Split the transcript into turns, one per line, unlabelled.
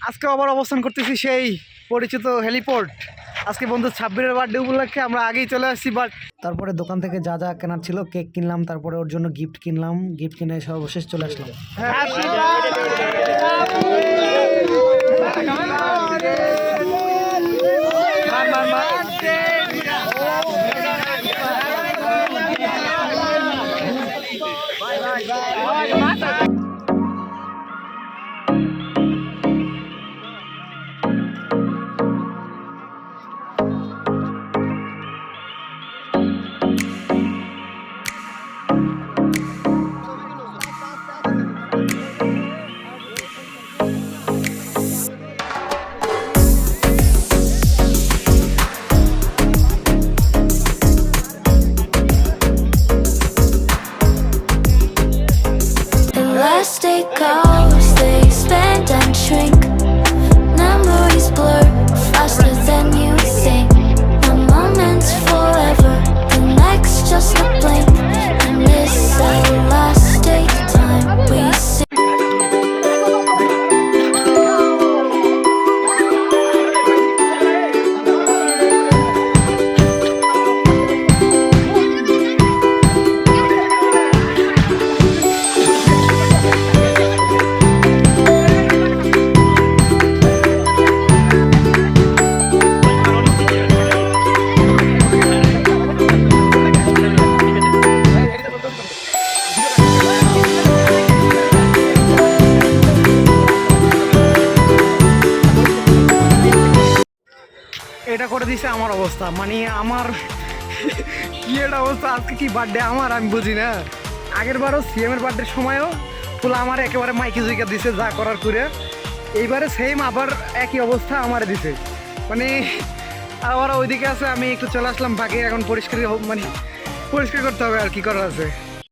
আজকে আবার অবস্থান করতেছি সেই পরিচিত হেলিপোর্ট। আজকে বন্ধু 26-এর বার্থডে উপলক্ষে আমরা আগেই চলে আসছি, বাট তারপরে দোকান থেকে যা যা কেনার ছিল কেক কিনলাম, তারপরে ওর জন্য গিফট কিনলাম, গিফট কিনে সর্বশেষ চলে আসলাম।
Last day goes, they expand and shrink. Memories blur faster than you think. One moment's forever, the next just a blink. And this our last day time we see.
এটা করে দিছে আমার অবস্থা, মানে আমার কি একটা অবস্থা। আজকে কি বার্থডে আমার আমি বুঝি না। আগের বারও সিএমের বার্থডের সময়ও ফুল আমার একেবারে মাইকি জুইকা দিছে যা করার করে, এইবারে সেম আবার একই অবস্থা আমার দিছে। মানে আবার ওইদিকে আছে, আমি একটু চলে আসলাম বাকি, এখন পরিষ্কার মানে পরিষ্কার করতে হবে আর কি করার আছে।